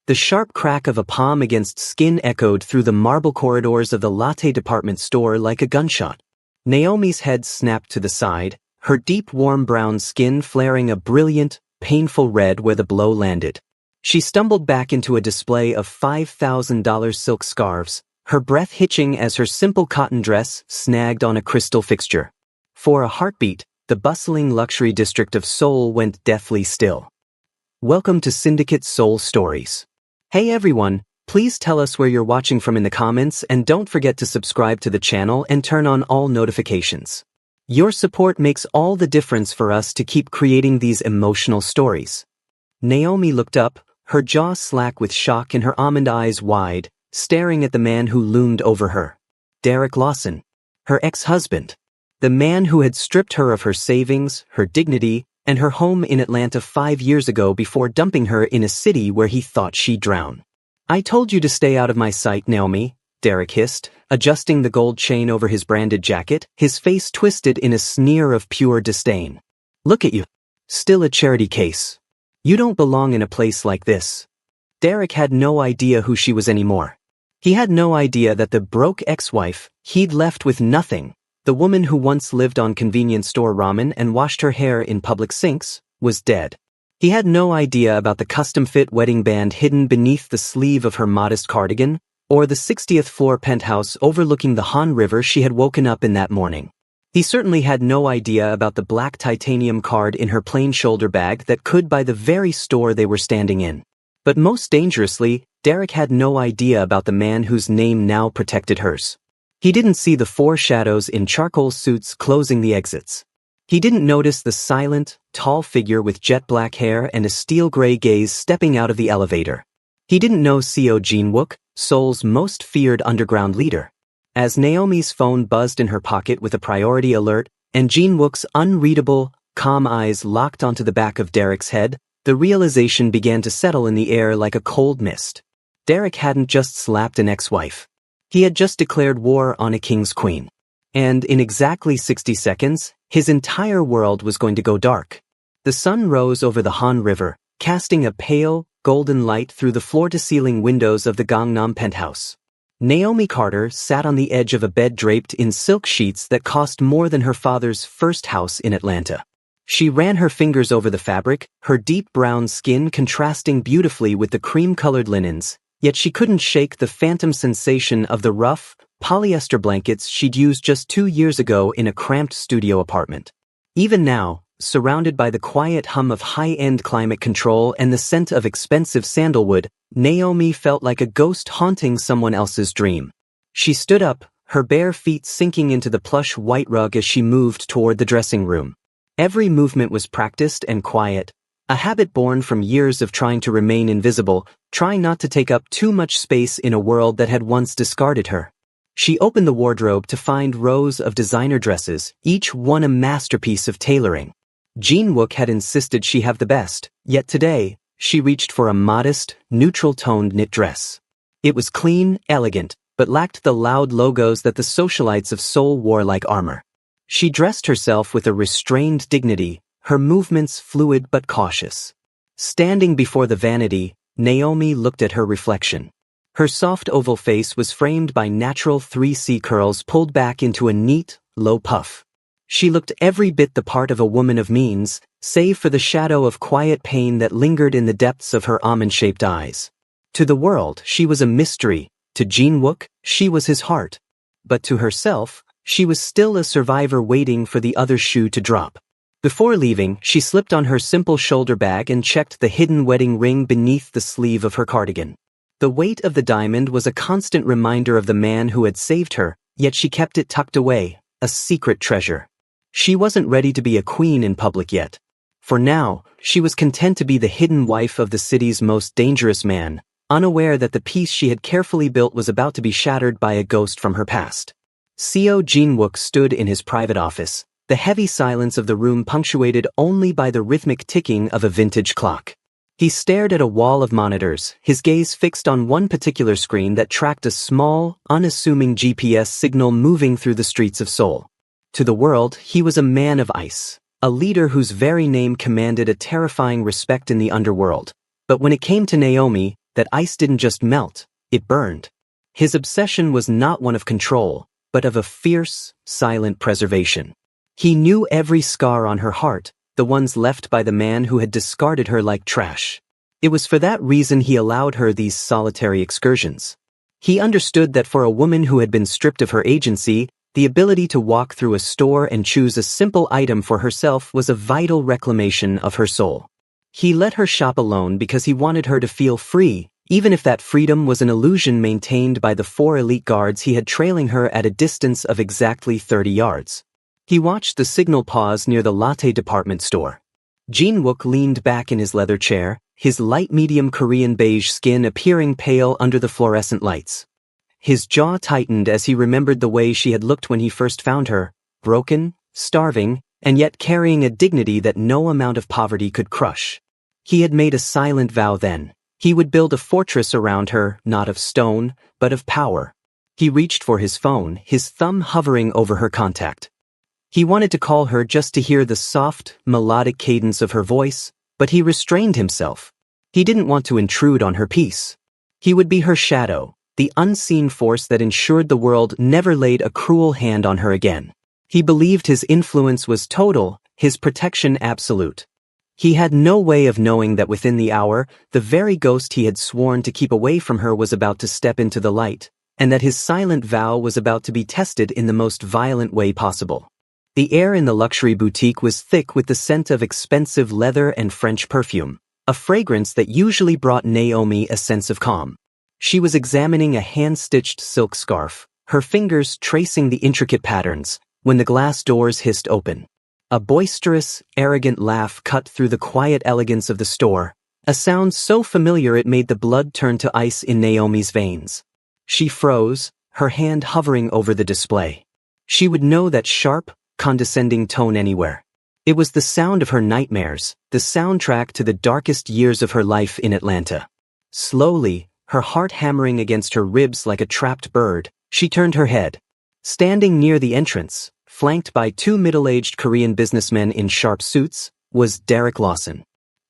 The sharp crack of a palm against skin echoed through the marble corridors of the latte department store like a gunshot. Naomi's head snapped to the side, her deep warm brown skin flaring a brilliant, painful red where the blow landed. She stumbled back into a display of $5,000 silk scarves, her breath hitching as her simple cotton dress snagged on a crystal fixture. For a heartbeat, the bustling luxury district of Seoul went deathly still. Welcome to Syndicate Seoul Stories. Hey everyone, please tell us where you're watching from in the comments and don't forget to subscribe to the channel and turn on all notifications. Your support makes all the difference for us to keep creating these emotional stories. Naomi looked up, her jaw slack with shock and her almond eyes wide, staring at the man who loomed over her. Derek Lawson, her ex-husband. The man who had stripped her of her savings, her dignity, and her home in Atlanta 5 years ago before dumping her in a city where he thought she'd drown. I told you to stay out of my sight, Naomi, Derek hissed, adjusting the gold chain over his branded jacket, his face twisted in a sneer of pure disdain. Look at you. Still a charity case. You don't belong in a place like this. Derek had no idea who she was anymore. He had no idea that the broke ex-wife he'd left with nothing, the woman who once lived on convenience store ramen and washed her hair in public sinks, was dead. He had no idea about the custom-fit wedding band hidden beneath the sleeve of her modest cardigan, or the 60th floor penthouse overlooking the Han River she had woken up in that morning. He certainly had no idea about the black titanium card in her plain shoulder bag that could buy the very store they were standing in. But most dangerously, Derek had no idea about the man whose name now protected hers. He didn't see the 4 shadows in charcoal suits closing the exits. He didn't notice the silent, tall figure with jet black hair and a steel gray gaze stepping out of the elevator. He didn't know Seo Jin-wook, Seoul's most feared underground leader. As Naomi's phone buzzed in her pocket with a priority alert, and Jin-wook's unreadable, calm eyes locked onto the back of Derek's head, the realization began to settle in the air like a cold mist. Derek hadn't just slapped an ex-wife. He had just declared war on a king's queen. And in exactly 60 seconds, his entire world was going to go dark. The sun rose over the Han River, casting a pale, golden light through the floor-to-ceiling windows of the Gangnam penthouse. Naomi Carter sat on the edge of a bed draped in silk sheets that cost more than her father's first house in Atlanta. She ran her fingers over the fabric, her deep brown skin contrasting beautifully with the cream-colored linens, yet she couldn't shake the phantom sensation of the rough, polyester blankets she'd used just 2 years ago in a cramped studio apartment. Even now, surrounded by the quiet hum of high-end climate control and the scent of expensive sandalwood, Naomi felt like a ghost haunting someone else's dream. She stood up, her bare feet sinking into the plush white rug as she moved toward the dressing room. Every movement was practiced and quiet, a habit born from years of trying to remain invisible, trying not to take up too much space in a world that had once discarded her. She opened the wardrobe to find rows of designer dresses, each one a masterpiece of tailoring. Jin-wook had insisted she have the best, yet today, she reached for a modest, neutral-toned knit dress. It was clean, elegant, but lacked the loud logos that the socialites of Seoul wore like armor. She dressed herself with a restrained dignity, her movements fluid but cautious. Standing before the vanity, Naomi looked at her reflection. Her soft oval face was framed by natural 3C curls pulled back into a neat, low puff. She looked every bit the part of a woman of means, save for the shadow of quiet pain that lingered in the depths of her almond-shaped eyes. To the world, she was a mystery. To Jin-wook, she was his heart. But to herself, she was still a survivor waiting for the other shoe to drop. Before leaving, she slipped on her simple shoulder bag and checked the hidden wedding ring beneath the sleeve of her cardigan. The weight of the diamond was a constant reminder of the man who had saved her, yet she kept it tucked away, a secret treasure. She wasn't ready to be a queen in public yet. For now, she was content to be the hidden wife of the city's most dangerous man, unaware that the peace she had carefully built was about to be shattered by a ghost from her past. Seo Jin-wook stood in his private office, the heavy silence of the room punctuated only by the rhythmic ticking of a vintage clock. He stared at a wall of monitors, his gaze fixed on one particular screen that tracked a small, unassuming GPS signal moving through the streets of Seoul. To the world, he was a man of ice, a leader whose very name commanded a terrifying respect in the underworld. But when it came to Naomi, that ice didn't just melt, it burned. His obsession was not one of control, but of a fierce, silent preservation. He knew every scar on her heart, the ones left by the man who had discarded her like trash. It was for that reason he allowed her these solitary excursions. He understood that for a woman who had been stripped of her agency, the ability to walk through a store and choose a simple item for herself was a vital reclamation of her soul. He let her shop alone because he wanted her to feel free, even if that freedom was an illusion maintained by the 4 elite guards he had trailing her at a distance of exactly 30 yards. He watched the signal pause near the latte department store. Jin-wook leaned back in his leather chair, his light-medium Korean beige skin appearing pale under the fluorescent lights. His jaw tightened as he remembered the way she had looked when he first found her, broken, starving, and yet carrying a dignity that no amount of poverty could crush. He had made a silent vow then. He would build a fortress around her, not of stone, but of power. He reached for his phone, his thumb hovering over her contact. He wanted to call her just to hear the soft, melodic cadence of her voice, but he restrained himself. He didn't want to intrude on her peace. He would be her shadow, the unseen force that ensured the world never laid a cruel hand on her again. He believed his influence was total, his protection absolute. He had no way of knowing that within the hour, the very ghost he had sworn to keep away from her was about to step into the light, and that his silent vow was about to be tested in the most violent way possible. The air in the luxury boutique was thick with the scent of expensive leather and French perfume, a fragrance that usually brought Naomi a sense of calm. She was examining a hand-stitched silk scarf, her fingers tracing the intricate patterns, when the glass doors hissed open. A boisterous, arrogant laugh cut through the quiet elegance of the store, a sound so familiar it made the blood turn to ice in Naomi's veins. She froze, her hand hovering over the display. She would know that sharp, condescending tone anywhere. It was the sound of her nightmares, the soundtrack to the darkest years of her life in Atlanta. Slowly, her heart hammering against her ribs like a trapped bird, she turned her head. Standing near the entrance, flanked by 2 middle-aged Korean businessmen in sharp suits, was Derek Lawson.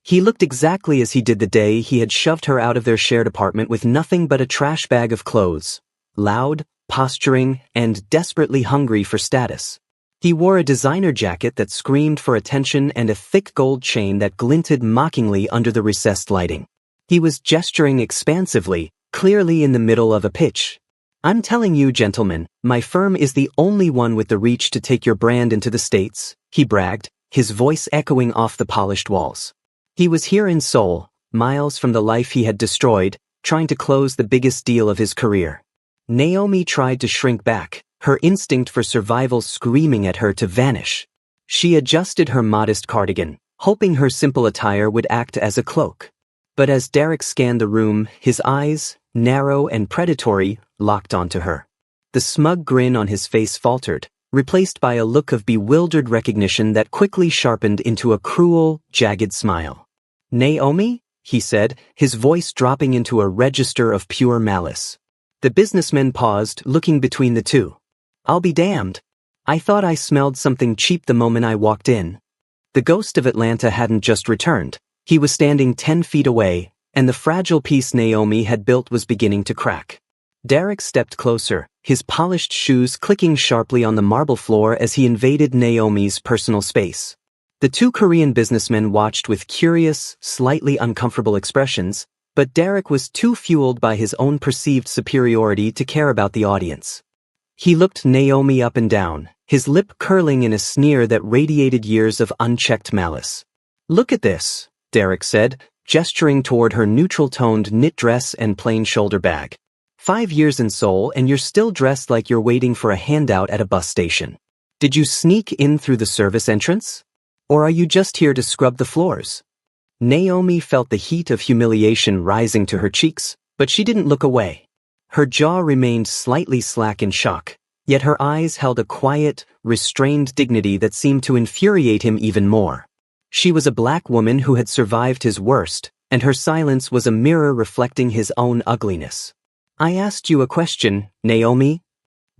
He looked exactly as he did the day he had shoved her out of their shared apartment with nothing but a trash bag of clothes, loud, posturing, and desperately hungry for status. He wore a designer jacket that screamed for attention and a thick gold chain that glinted mockingly under the recessed lighting. He was gesturing expansively, clearly in the middle of a pitch. "I'm telling you, gentlemen, my firm is the only one with the reach to take your brand into the States," he bragged, his voice echoing off the polished walls. He was here in Seoul, miles from the life he had destroyed, trying to close the biggest deal of his career. Naomi tried to shrink back, her instinct for survival screaming at her to vanish. She adjusted her modest cardigan, hoping her simple attire would act as a cloak. But as Derek scanned the room, his eyes, narrow and predatory, locked onto her. The smug grin on his face faltered, replaced by a look of bewildered recognition that quickly sharpened into a cruel, jagged smile. "Naomi?" he said, his voice dropping into a register of pure malice. The businessman paused, looking between the two. "I'll be damned. I thought I smelled something cheap the moment I walked in." The ghost of Atlanta hadn't just returned. He was standing 10 feet away, and the fragile piece Naomi had built was beginning to crack. Derek stepped closer, his polished shoes clicking sharply on the marble floor as he invaded Naomi's personal space. The 2 Korean businessmen watched with curious, slightly uncomfortable expressions, but Derek was too fueled by his own perceived superiority to care about the audience. He looked Naomi up and down, his lip curling in a sneer that radiated years of unchecked malice. "Look at this," Derek said, gesturing toward her neutral-toned knit dress and plain shoulder bag. 5 years in Seoul and you're still dressed like you're waiting for a handout at a bus station. Did you sneak in through the service entrance? Or are you just here to scrub the floors? Naomi felt the heat of humiliation rising to her cheeks, but she didn't look away. Her jaw remained slightly slack in shock, yet her eyes held a quiet, restrained dignity that seemed to infuriate him even more. She was a black woman who had survived his worst, and her silence was a mirror reflecting his own ugliness. "I asked you a question, Naomi,"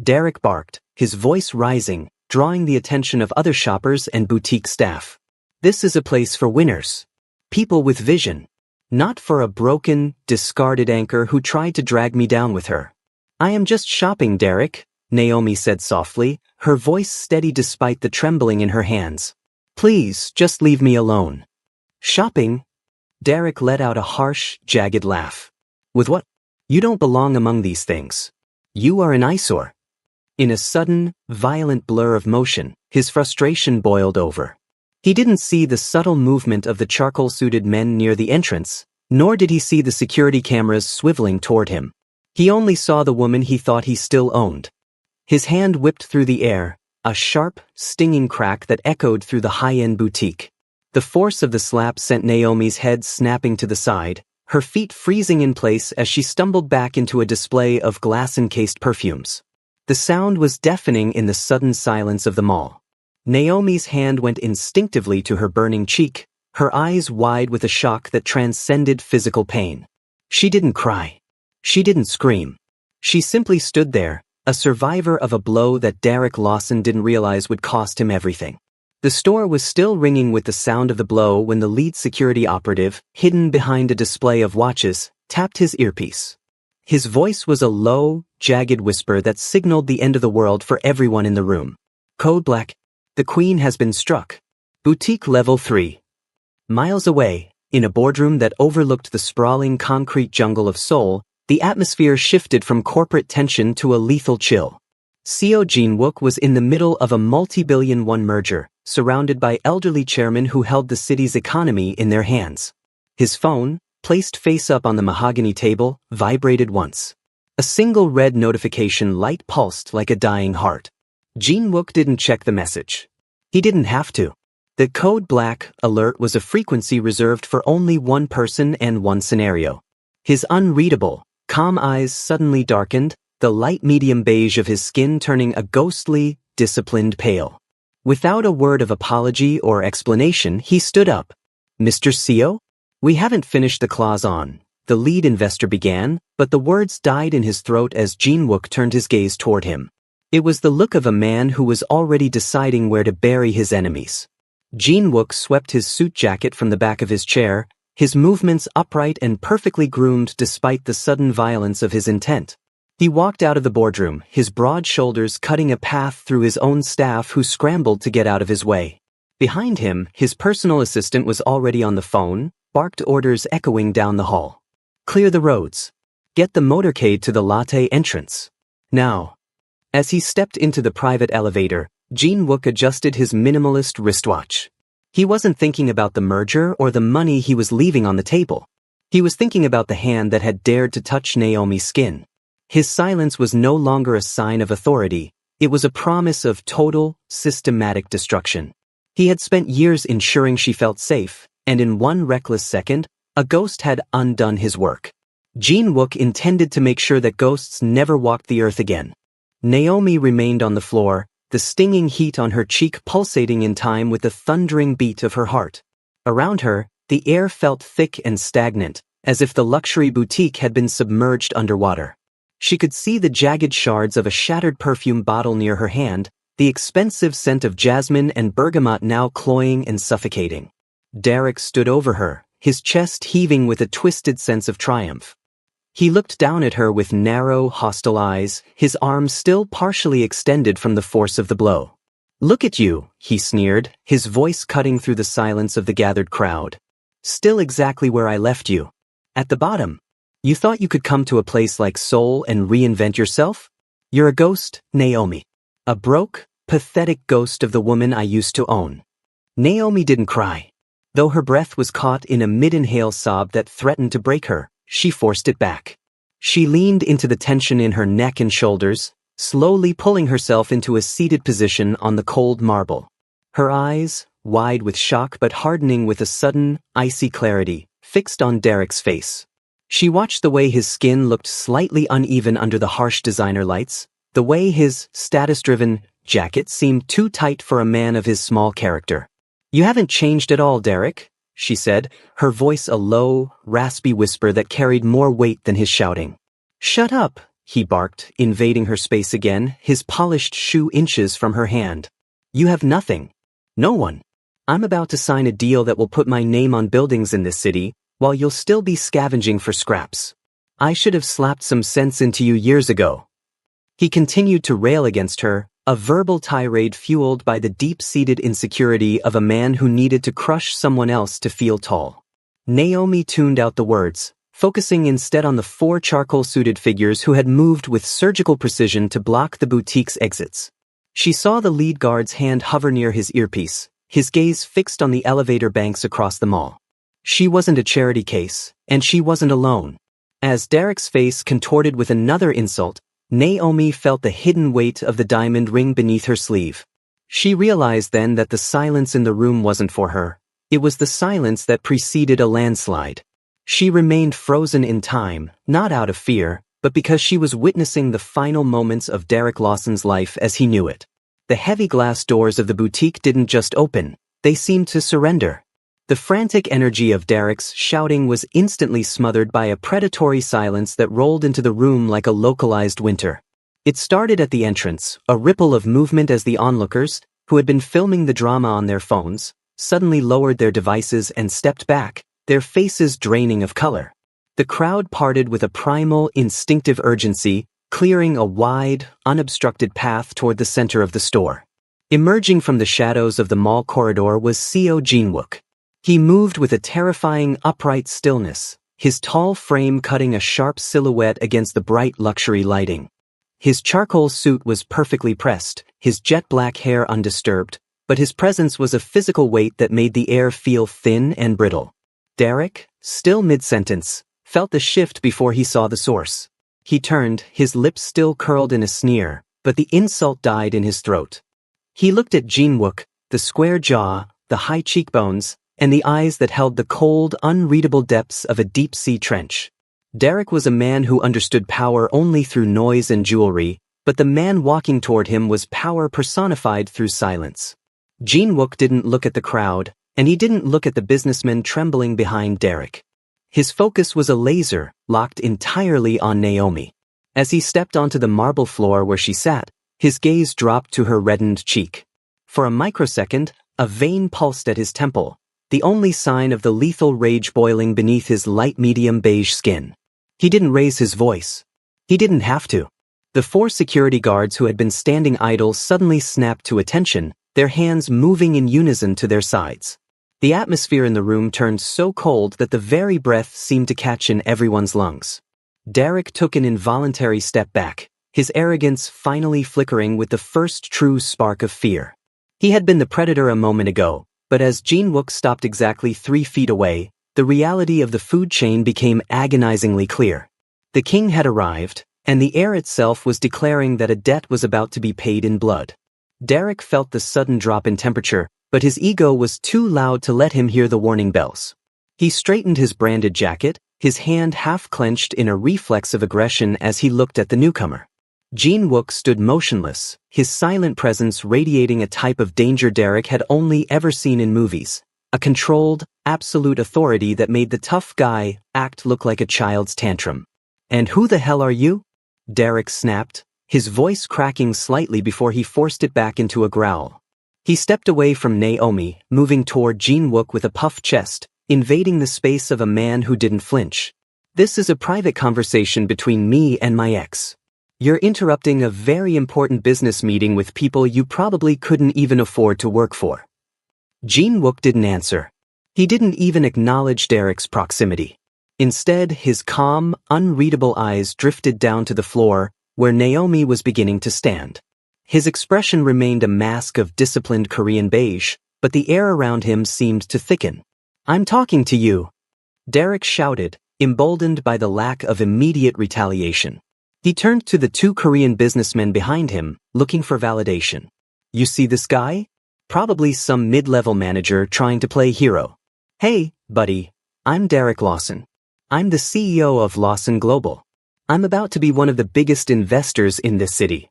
Derek barked, his voice rising, drawing the attention of other shoppers and boutique staff. "This is a place for winners. People with vision. Not for a broken, discarded anchor who tried to drag me down with her. I am just shopping, Derek, Naomi said softly, her voice steady despite the trembling in her hands. Please, just leave me alone. Shopping? Derek let out a harsh, jagged laugh. With what? You don't belong among these things. You are an eyesore. In a sudden, violent blur of motion, his frustration boiled over. He didn't see the subtle movement of the charcoal-suited men near the entrance, nor did he see the security cameras swiveling toward him. He only saw the woman he thought he still owned. His hand whipped through the air, a sharp, stinging crack that echoed through the high-end boutique. The force of the slap sent Naomi's head snapping to the side, her feet freezing in place as she stumbled back into a display of glass-encased perfumes. The sound was deafening in the sudden silence of the mall. Naomi's hand went instinctively to her burning cheek, her eyes wide with a shock that transcended physical pain. She didn't cry. She didn't scream. She simply stood there, a survivor of a blow that Derek Lawson didn't realize would cost him everything. The store was still ringing with the sound of the blow when the lead security operative, hidden behind a display of watches, tapped his earpiece. His voice was a low, jagged whisper that signaled the end of the world for everyone in the room. Code Black. The Queen has been struck. Boutique Level 3. Miles away, in a boardroom that overlooked the sprawling concrete jungle of Seoul, the atmosphere shifted from corporate tension to a lethal chill. CEO Jin-wook was in the middle of a multi-billion-won merger, surrounded by elderly chairmen who held the city's economy in their hands. His phone, placed face-up on the mahogany table, vibrated once. A single red notification light pulsed like a dying heart. Jin-wook didn't check the message. He didn't have to. The Code Black alert was a frequency reserved for only one person and one scenario. His unreadable, calm eyes suddenly darkened, the light medium beige of his skin turning a ghostly, disciplined pale. Without a word of apology or explanation, he stood up. Mr. CEO? We haven't finished the clause on, the lead investor began, but the words died in his throat as Jin-wook turned his gaze toward him. It was the look of a man who was already deciding where to bury his enemies. Jin-wook swept his suit jacket from the back of his chair, his movements upright and perfectly groomed despite the sudden violence of his intent. He walked out of the boardroom, his broad shoulders cutting a path through his own staff who scrambled to get out of his way. Behind him, his personal assistant was already on the phone, barked orders echoing down the hall. Clear the roads. Get the motorcade to the latte entrance. Now. As he stepped into the private elevator, Jin-wook adjusted his minimalist wristwatch. He wasn't thinking about the merger or the money he was leaving on the table. He was thinking about the hand that had dared to touch Naomi's skin. His silence was no longer a sign of authority, it was a promise of total, systematic destruction. He had spent years ensuring she felt safe, and in one reckless second, a ghost had undone his work. Jin-wook intended to make sure that ghosts never walked the earth again. Naomi remained on the floor, the stinging heat on her cheek pulsating in time with the thundering beat of her heart. Around her, the air felt thick and stagnant, as if the luxury boutique had been submerged underwater. She could see the jagged shards of a shattered perfume bottle near her hand, the expensive scent of jasmine and bergamot now cloying and suffocating. Derek stood over her, his chest heaving with a twisted sense of triumph. He looked down at her with narrow, hostile eyes, his arms still partially extended from the force of the blow. Look at you, he sneered, his voice cutting through the silence of the gathered crowd. Still exactly where I left you. At the bottom. You thought you could come to a place like Seoul and reinvent yourself? You're a ghost, Naomi. A broke, pathetic ghost of the woman I used to own. Naomi didn't cry. Though her breath was caught in a mid-inhale sob that threatened to break her, she forced it back. She leaned into the tension in her neck and shoulders, slowly pulling herself into a seated position on the cold marble. Her eyes, wide with shock but hardening with a sudden, icy clarity, fixed on Derek's face. She watched the way his skin looked slightly uneven under the harsh designer lights, the way his status-driven jacket seemed too tight for a man of his small character. You haven't changed at all, Derek, she said, her voice a low, raspy whisper that carried more weight than his shouting. Shut up, he barked, invading her space again, his polished shoe inches from her hand. You have nothing. No one. I'm about to sign a deal that will put my name on buildings in this city, while you'll still be scavenging for scraps. I should have slapped some sense into you years ago. He continued to rail against her, a verbal tirade fueled by the deep-seated insecurity of a man who needed to crush someone else to feel tall. Naomi tuned out the words, focusing instead on the 4 charcoal-suited figures who had moved with surgical precision to block the boutique's exits. She saw the lead guard's hand hover near his earpiece, his gaze fixed on the elevator banks across the mall. She wasn't a charity case, and she wasn't alone. As Derek's face contorted with another insult, Naomi felt the hidden weight of the diamond ring beneath her sleeve. She realized then that the silence in the room wasn't for her. It was the silence that preceded a landslide. She remained frozen in time, not out of fear, but because she was witnessing the final moments of Derek Lawson's life as he knew it. The heavy glass doors of the boutique didn't just open, they seemed to surrender. The frantic energy of Derek's shouting was instantly smothered by a predatory silence that rolled into the room like a localized winter. It started at the entrance, a ripple of movement as the onlookers, who had been filming the drama on their phones, suddenly lowered their devices and stepped back, their faces draining of color. The crowd parted with a primal, instinctive urgency, clearing a wide, unobstructed path toward the center of the store. Emerging from the shadows of the mall corridor was Seo Jinwook. He moved with a terrifying, upright stillness, his tall frame cutting a sharp silhouette against the bright luxury lighting. His charcoal suit was perfectly pressed, his jet-black hair undisturbed, but his presence was a physical weight that made the air feel thin and brittle. Derek, still mid-sentence, felt the shift before he saw the source. He turned, his lips still curled in a sneer, but the insult died in his throat. He looked at Jinwook, the square jaw, the high cheekbones, and the eyes that held the cold, unreadable depths of a deep-sea trench. Derek was a man who understood power only through noise and jewelry, but the man walking toward him was power personified through silence. Jinwook didn't look at the crowd, and he didn't look at the businessmen trembling behind Derek. His focus was a laser, locked entirely on Naomi. As he stepped onto the marble floor where she sat, his gaze dropped to her reddened cheek. For a microsecond, a vein pulsed at his temple, the only sign of the lethal rage boiling beneath his light-medium beige skin. He didn't raise his voice. He didn't have to. The 4 security guards who had been standing idle suddenly snapped to attention, their hands moving in unison to their sides. The atmosphere in the room turned so cold that the very breath seemed to catch in everyone's lungs. Derek took an involuntary step back, his arrogance finally flickering with the first true spark of fear. He had been the predator a moment ago, but as Jinwook stopped exactly 3 feet away, the reality of the food chain became agonizingly clear. The king had arrived, and the air itself was declaring that a debt was about to be paid in blood. Derek felt the sudden drop in temperature, but his ego was too loud to let him hear the warning bells. He straightened his branded jacket, his hand half clenched in a reflex of aggression as he looked at the newcomer. Jinwook stood motionless, his silent presence radiating a type of danger Derek had only ever seen in movies, a controlled, absolute authority that made the tough guy act look like a child's tantrum. "And who the hell are you?" Derek snapped, his voice cracking slightly before he forced it back into a growl. He stepped away from Naomi, moving toward Jinwook with a puffed chest, invading the space of a man who didn't flinch. "This is a private conversation between me and my ex. You're interrupting a very important business meeting with people you probably couldn't even afford to work for." Jinwook didn't answer. He didn't even acknowledge Derek's proximity. Instead, his calm, unreadable eyes drifted down to the floor, where Naomi was beginning to stand. His expression remained a mask of disciplined Korean beige, but the air around him seemed to thicken. "I'm talking to you," Derek shouted, emboldened by the lack of immediate retaliation. He turned to the 2 Korean businessmen behind him, looking for validation. "You see this guy? Probably some mid-level manager trying to play hero. Hey, buddy, I'm Derek Lawson. I'm the CEO of Lawson Global. I'm about to be one of the biggest investors in this city."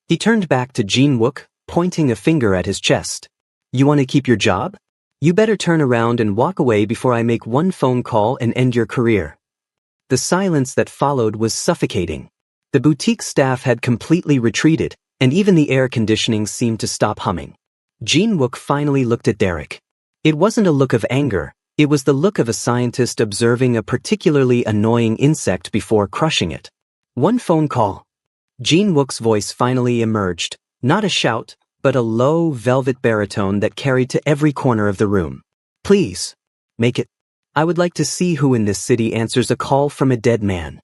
He turned back to Jinwook, pointing a finger at his chest. "You want to keep your job? You better turn around and walk away before I make one phone call and end your career." The silence that followed was suffocating. The boutique staff had completely retreated, and even the air conditioning seemed to stop humming. Jinwook finally looked at Derek. It wasn't a look of anger, It was the look of a scientist observing a particularly annoying insect before crushing it. One phone call. Jin Wook's voice finally emerged, not a shout, but a low, velvet baritone that carried to every corner of the room. Please, make it. I would like to see who in this city answers a call from a dead man.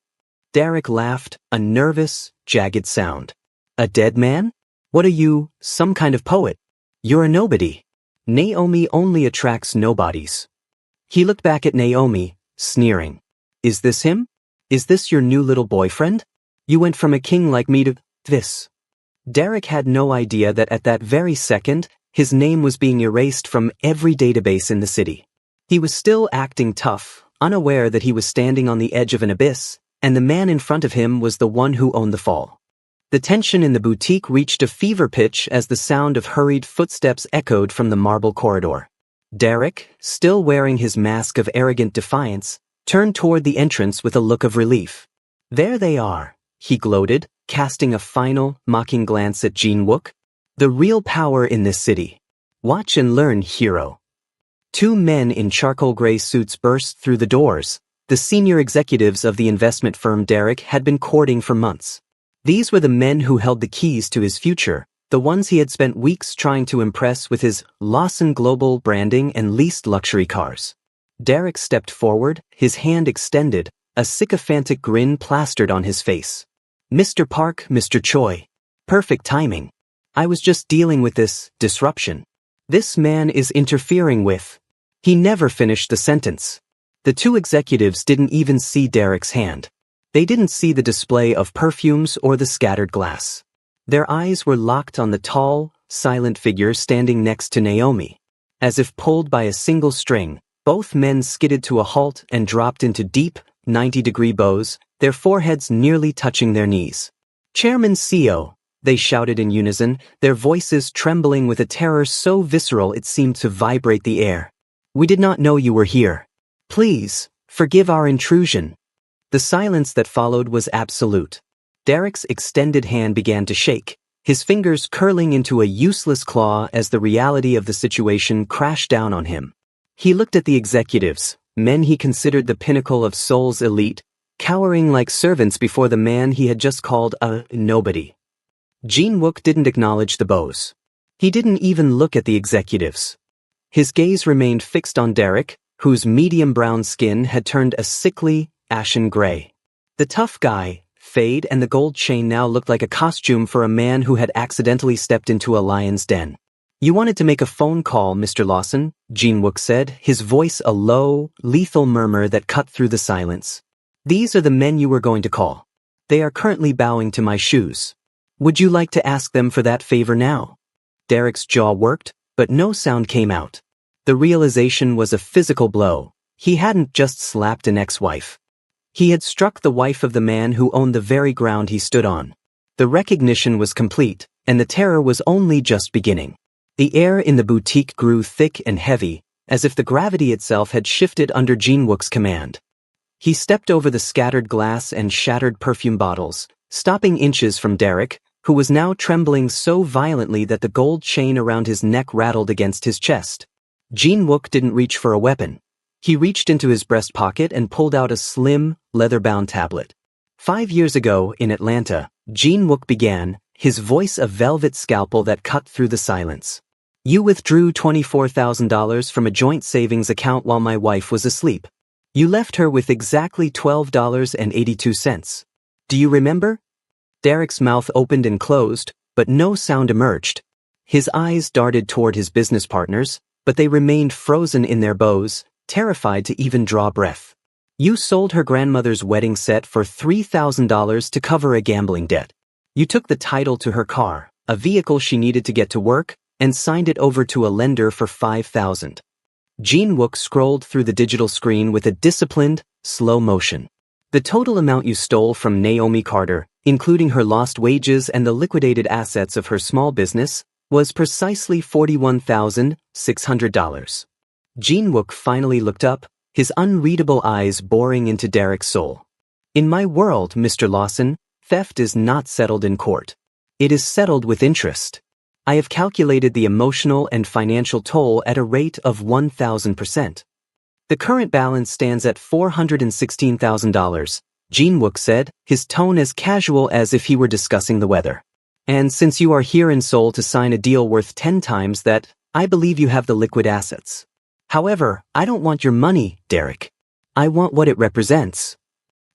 Derek laughed, a nervous, jagged sound. A dead man? What are you, some kind of poet? You're a nobody. Naomi only attracts nobodies. He looked back at Naomi, sneering. Is this him? Is this your new little boyfriend? You went from a king like me to this. Derek had no idea that at that very second, his name was being erased from every database in the city. He was still acting tough, unaware that he was standing on the edge of an abyss, and the man in front of him was the one who owned the fall. The tension in the boutique reached a fever pitch as the sound of hurried footsteps echoed from the marble corridor. Derek, still wearing his mask of arrogant defiance, turned toward the entrance with a look of relief. There they are, he gloated, casting a final, mocking glance at Jin Wook. The real power in this city. Watch and learn, hero. Two men in charcoal gray suits burst through the doors, the senior executives of the investment firm Derek had been courting for months. These were the men who held the keys to his future, the ones he had spent weeks trying to impress with his Lawson Global branding and leased luxury cars. Derek stepped forward, his hand extended, a sycophantic grin plastered on his face. Mr. Park, Mr. Choi. Perfect timing. I was just dealing with this disruption. This man is interfering with. He never finished the sentence. The two executives didn't even see Derek's hand. They didn't see the display of perfumes or the scattered glass. Their eyes were locked on the tall, silent figure standing next to Naomi. As if pulled by a single string, both men skidded to a halt and dropped into deep, 90-degree bows, their foreheads nearly touching their knees. Chairman CEO, they shouted in unison, their voices trembling with a terror so visceral it seemed to vibrate the air. We did not know you were here. Please, forgive our intrusion. The silence that followed was absolute. Derek's extended hand began to shake, his fingers curling into a useless claw as the reality of the situation crashed down on him. He looked at the executives, men he considered the pinnacle of Seoul's elite, cowering like servants before the man he had just called a nobody. Jin Wook didn't acknowledge the bows. He didn't even look at the executives. His gaze remained fixed on Derek, whose medium brown skin had turned a sickly, ashen gray. The tough guy, fade and the gold chain now looked like a costume for a man who had accidentally stepped into a lion's den. You wanted to make a phone call, Mr. Lawson, Jin Wook said, his voice a low, lethal murmur that cut through the silence. These are the men you were going to call. They are currently bowing to my shoes. Would you like to ask them for that favor now? Derek's jaw worked, but no sound came out. The realization was a physical blow. He hadn't just slapped an ex-wife. He had struck the wife of the man who owned the very ground he stood on. The recognition was complete, and the terror was only just beginning. The air in the boutique grew thick and heavy, as if the gravity itself had shifted under Jin Wook's command. He stepped over the scattered glass and shattered perfume bottles, stopping inches from Derek, who was now trembling so violently that the gold chain around his neck rattled against his chest. Jin Wook didn't reach for a weapon. He reached into his breast pocket and pulled out a slim, leather-bound tablet. 5 years ago, in Atlanta, Jin Wook began, his voice a velvet scalpel that cut through the silence. You withdrew $24,000 from a joint savings account while my wife was asleep. You left her with exactly $12.82. Do you remember? Derek's mouth opened and closed, but no sound emerged. His eyes darted toward his business partners, but they remained frozen in their bows, terrified to even draw breath. You sold her grandmother's wedding set for $3,000 to cover a gambling debt. You took the title to her car, a vehicle she needed to get to work, and signed it over to a lender for $5,000. Jin Wook scrolled through the digital screen with a disciplined, slow motion. The total amount you stole from Naomi Carter, including her lost wages and the liquidated assets of her small business, was precisely $41,600. Jin Wook finally looked up, his unreadable eyes boring into Derek's soul. In my world, Mr. Lawson, theft is not settled in court. It is settled with interest. I have calculated the emotional and financial toll at a rate of 1,000%. The current balance stands at $416,000, Jin-wook said, his tone as casual as if he were discussing the weather. And since you are here in Seoul to sign a deal worth 10 times that, I believe you have the liquid assets. However, I don't want your money, Derek. I want what it represents.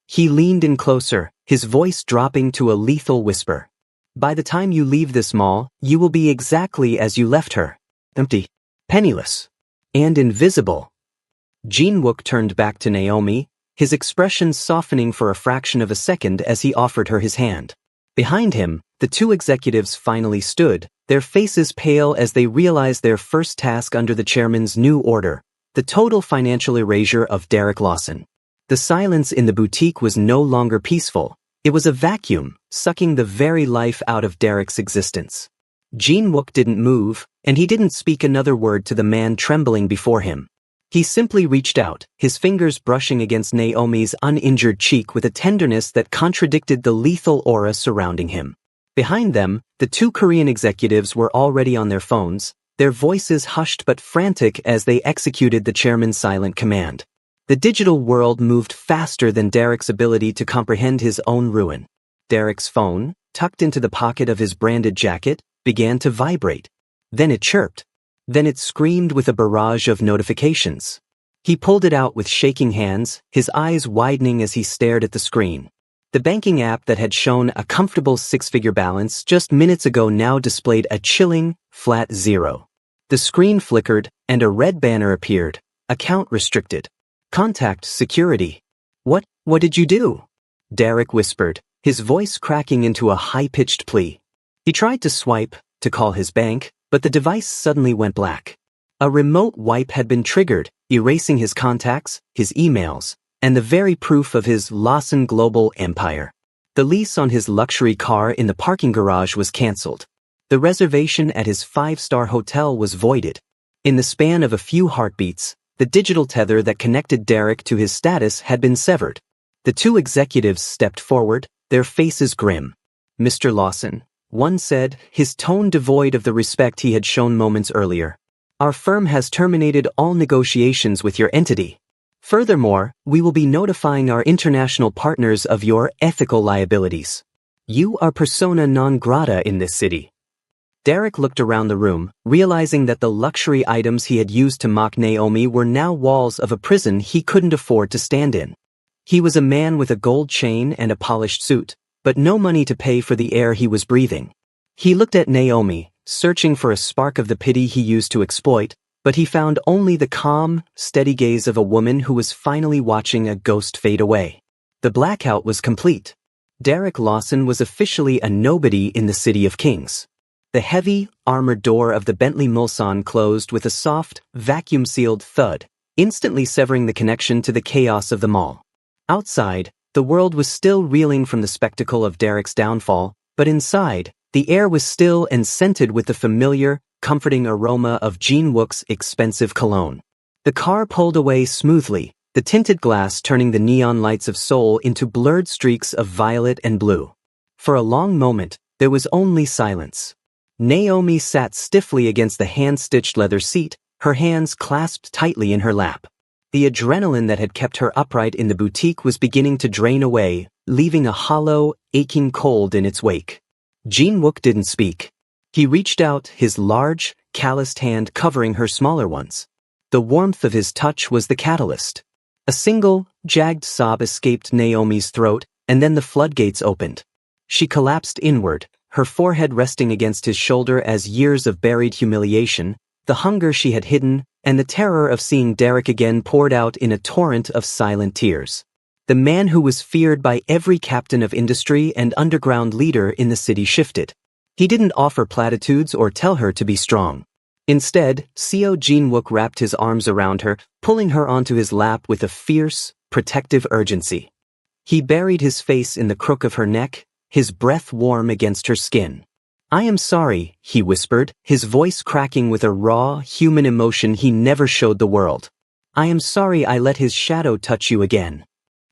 He leaned in closer, his voice dropping to a lethal whisper. By the time you leave this mall, you will be exactly as you left her. Empty, penniless, and invisible. Jin-wook turned back to Naomi, his expression softening for a fraction of a second as he offered her his hand. Behind him, the two executives finally stood, their faces pale as they realized their first task under the chairman's new order, the total financial erasure of Derek Lawson. The silence in the boutique was no longer peaceful. It was a vacuum, sucking the very life out of Derek's existence. Jin-wook didn't move, and he didn't speak another word to the man trembling before him. He simply reached out, his fingers brushing against Naomi's uninjured cheek with a tenderness that contradicted the lethal aura surrounding him. Behind them, the two Korean executives were already on their phones, their voices hushed but frantic as they executed the chairman's silent command. The digital world moved faster than Derek's ability to comprehend his own ruin. Derek's phone, tucked into the pocket of his branded jacket, began to vibrate. Then it chirped. Then it screamed with a barrage of notifications. He pulled it out with shaking hands, his eyes widening as he stared at the screen. The banking app that had shown a comfortable six-figure balance just minutes ago now displayed a chilling, flat zero. The screen flickered, and a red banner appeared. Account restricted. Contact security. What did you do? Derek whispered, his voice cracking into a high-pitched plea. He tried to swipe, to call his bank, but the device suddenly went black. A remote wipe had been triggered, erasing his contacts, his emails, and the very proof of his Lawson global empire. The lease on his luxury car in the parking garage was cancelled. The reservation at his five-star hotel was voided. In the span of a few heartbeats, the digital tether that connected Derek to his status had been severed. The two executives stepped forward, their faces grim. Mr. Lawson, one said, his tone devoid of the respect he had shown moments earlier. Our firm has terminated all negotiations with your entity. Furthermore, we will be notifying our international partners of your ethical liabilities. You are persona non grata in this city. Derek looked around the room, realizing that the luxury items he had used to mock Naomi were now walls of a prison he couldn't afford to stand in. He was a man with a gold chain and a polished suit, but no money to pay for the air he was breathing. He looked at Naomi, searching for a spark of the pity he used to exploit, but he found only the calm, steady gaze of a woman who was finally watching a ghost fade away. The blackout was complete. Derek Lawson was officially a nobody in the City of Kings. The heavy, armored door of the Bentley Mulsanne closed with a soft, vacuum-sealed thud, instantly severing the connection to the chaos of the mall. Outside, the world was still reeling from the spectacle of Derek's downfall, but inside, the air was still and scented with the familiar, comforting aroma of Jin-wook's expensive cologne. The car pulled away smoothly, the tinted glass turning the neon lights of Seoul into blurred streaks of violet and blue. For a long moment, there was only silence. Naomi sat stiffly against the hand-stitched leather seat, her hands clasped tightly in her lap. The adrenaline that had kept her upright in the boutique was beginning to drain away, leaving a hollow, aching cold in its wake. Jin-wook didn't speak. He reached out, his large, calloused hand covering her smaller ones. The warmth of his touch was the catalyst. A single, jagged sob escaped Naomi's throat, and then the floodgates opened. She collapsed inward, her forehead resting against his shoulder as years of buried humiliation, the hunger she had hidden, and the terror of seeing Derek again poured out in a torrent of silent tears. The man who was feared by every captain of industry and underground leader in the city shifted. He didn't offer platitudes or tell her to be strong. Instead, Seo Jin-wook wrapped his arms around her, pulling her onto his lap with a fierce, protective urgency. He buried his face in the crook of her neck, his breath warm against her skin. I am sorry, he whispered, his voice cracking with a raw, human emotion he never showed the world. I am sorry I let his shadow touch you again.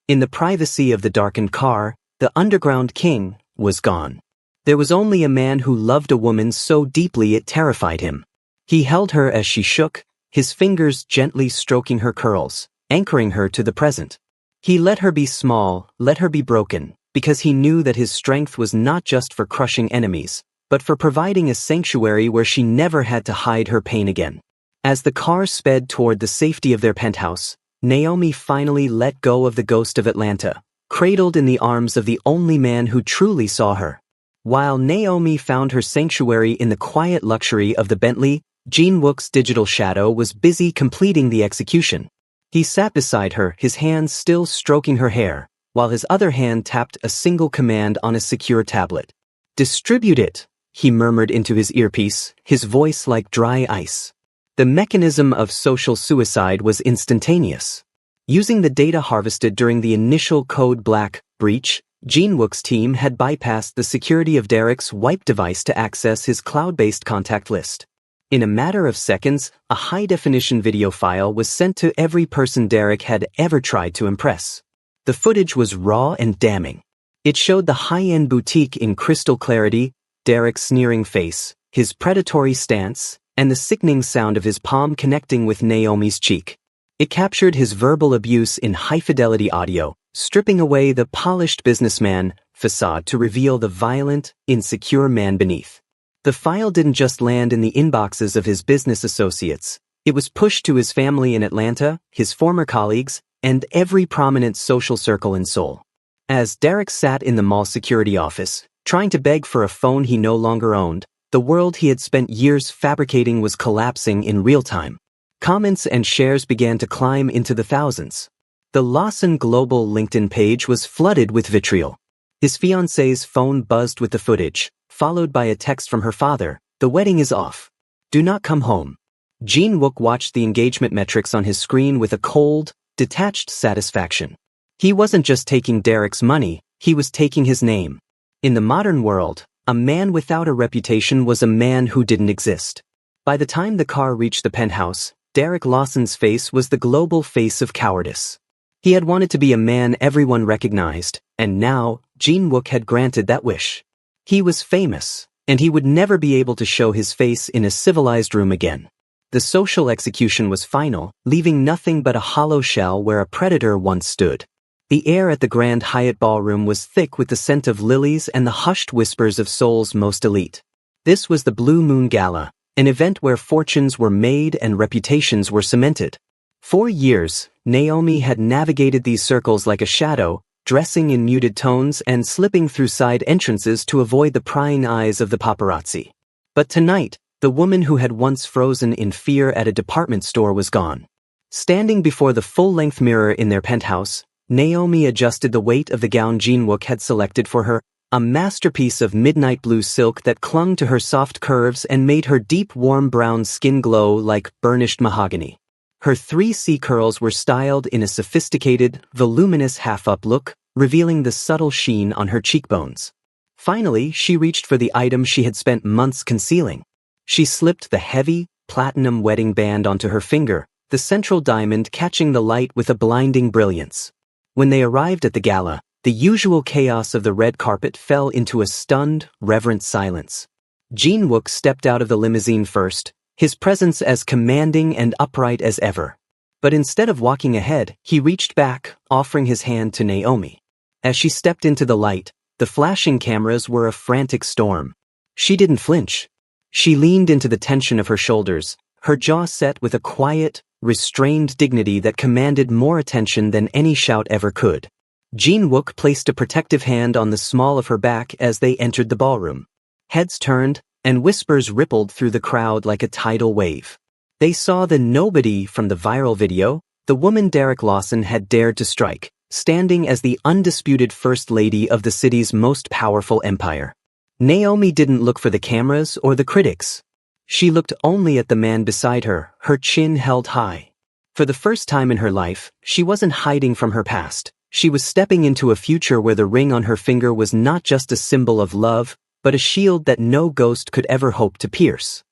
In the privacy of the darkened car, the underground king was gone. There was only a man who loved a woman so deeply it terrified him. He held her as she shook, his fingers gently stroking her curls, anchoring her to the present. He let her be small, let her be broken, because he knew that his strength was not just for crushing enemies, but for providing a sanctuary where she never had to hide her pain again. As the car sped toward the safety of their penthouse, Naomi finally let go of the ghost of Atlanta, cradled in the arms of the only man who truly saw her. While Naomi found her sanctuary in the quiet luxury of the Bentley, Jin-wook's digital shadow was busy completing the execution. He sat beside her, his hands still stroking her hair, while his other hand tapped a single command on a secure tablet. "Distribute it," he murmured into his earpiece, his voice like dry ice. The mechanism of social suicide was instantaneous. Using the data harvested during the initial Code Black breach, Jin-wook's team had bypassed the security of Derek's wipe device to access his cloud-based contact list. In a matter of seconds, a high-definition video file was sent to every person Derek had ever tried to impress. The footage was raw and damning. It showed the high-end boutique in crystal clarity, Derek's sneering face, his predatory stance, and the sickening sound of his palm connecting with Naomi's cheek. It captured his verbal abuse in high-fidelity audio, stripping away the polished businessman facade to reveal the violent, insecure man beneath. The file didn't just land in the inboxes of his business associates. It was pushed to his family in Atlanta, his former colleagues, and every prominent social circle in Seoul. As Derek sat in the mall security office, trying to beg for a phone he no longer owned, the world he had spent years fabricating was collapsing in real time. Comments and shares began to climb into the thousands. The Lawson Global LinkedIn page was flooded with vitriol. His fiancée's phone buzzed with the footage, followed by a text from her father, "The wedding is off. Do not come home." Jin-wook watched the engagement metrics on his screen with a cold, detached satisfaction. He wasn't just taking Derek's money, he was taking his name. In the modern world, a man without a reputation was a man who didn't exist. By the time the car reached the penthouse, Derek Lawson's face was the global face of cowardice. He had wanted to be a man everyone recognized, and now, Jin-wook had granted that wish. He was famous, and he would never be able to show his face in a civilized room again. The social execution was final, leaving nothing but a hollow shell where a predator once stood. The air at the Grand Hyatt Ballroom was thick with the scent of lilies and the hushed whispers of Seoul's most elite. This was the Blue Moon Gala, an event where fortunes were made and reputations were cemented. For years, Naomi had navigated these circles like a shadow, dressing in muted tones and slipping through side entrances to avoid the prying eyes of the paparazzi. But tonight, the woman who had once frozen in fear at a department store was gone. Standing before the full-length mirror in their penthouse, Naomi adjusted the weight of the gown Jin-wook had selected for her, a masterpiece of midnight blue silk that clung to her soft curves and made her deep warm brown skin glow like burnished mahogany. Her 3C curls were styled in a sophisticated, voluminous half-up look, revealing the subtle sheen on her cheekbones. Finally, she reached for the item she had spent months concealing. She slipped the heavy, platinum wedding band onto her finger, the central diamond catching the light with a blinding brilliance. When they arrived at the gala, the usual chaos of the red carpet fell into a stunned, reverent silence. Jin-wook stepped out of the limousine first, his presence as commanding and upright as ever. But instead of walking ahead, he reached back, offering his hand to Naomi. As she stepped into the light, the flashing cameras were a frantic storm. She didn't flinch. She leaned into the tension of her shoulders, her jaw set with a quiet, restrained dignity that commanded more attention than any shout ever could. Jin-wook placed a protective hand on the small of her back as they entered the ballroom. Heads turned, and whispers rippled through the crowd like a tidal wave. They saw the nobody from the viral video, the woman Derek Lawson had dared to strike, standing as the undisputed first lady of the city's most powerful empire. Naomi didn't look for the cameras or the critics. She looked only at the man beside her, her chin held high. For the first time in her life, she wasn't hiding from her past. She was stepping into a future where the ring on her finger was not just a symbol of love, but a shield that no ghost could ever hope to pierce.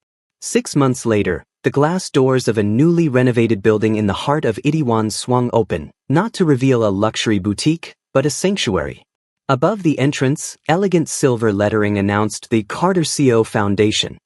6 months later, the glass doors of a newly renovated building in the heart of Itaewon swung open, not to reveal a luxury boutique, but a sanctuary. Above the entrance, elegant silver lettering announced the Carter CO Foundation.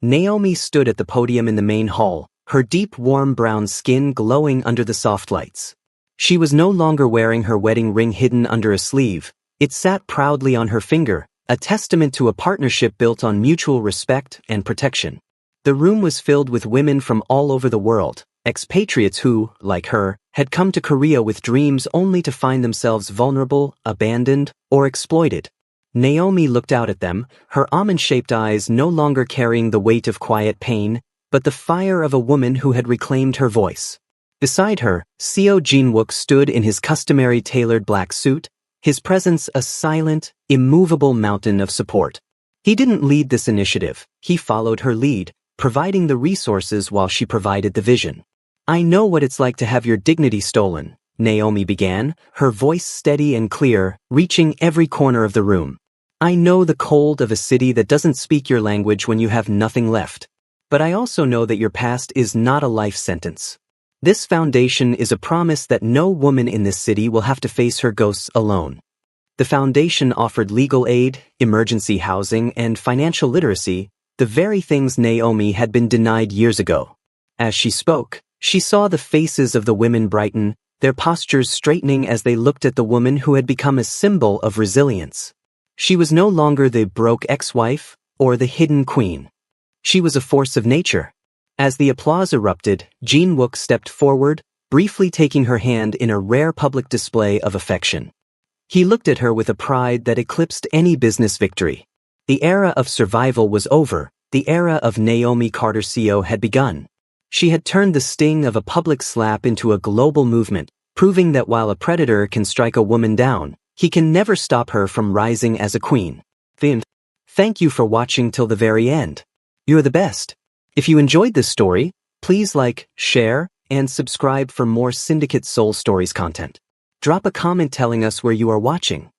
Naomi stood at the podium in the main hall, her deep warm brown skin glowing under the soft lights. She was no longer wearing her wedding ring hidden under a sleeve. It sat proudly on her finger, a testament to a partnership built on mutual respect and protection. The room was filled with women from all over the world, expatriates who, like her, had come to Korea with dreams only to find themselves vulnerable, abandoned, or exploited. Naomi looked out at them, her almond-shaped eyes no longer carrying the weight of quiet pain, but the fire of a woman who had reclaimed her voice. Beside her, Seo Jin-wook stood in his customary tailored black suit, his presence a silent, immovable mountain of support. He didn't lead this initiative, he followed her lead, providing the resources while she provided the vision. "I know what it's like to have your dignity stolen," Naomi began, her voice steady and clear, reaching every corner of the room. "I know the cold of a city that doesn't speak your language when you have nothing left. But I also know that your past is not a life sentence. This foundation is a promise that no woman in this city will have to face her ghosts alone." The foundation offered legal aid, emergency housing, and financial literacy, the very things Naomi had been denied years ago. As she spoke, she saw the faces of the women brighten, their postures straightening as they looked at the woman who had become a symbol of resilience. She was no longer the broke ex-wife or the hidden queen. She was a force of nature. As the applause erupted, Jin-wook stepped forward, briefly taking her hand in a rare public display of affection. He looked at her with a pride that eclipsed any business victory. The era of survival was over, the era of Naomi Carter Seo had begun. She had turned the sting of a public slap into a global movement, proving that while a predator can strike a woman down, he can never stop her from rising as a queen. Thank you for watching till the very end. You're the best. If you enjoyed this story, please like, share, and subscribe for more Syndicate Soul Stories content. Drop a comment telling us where you are watching.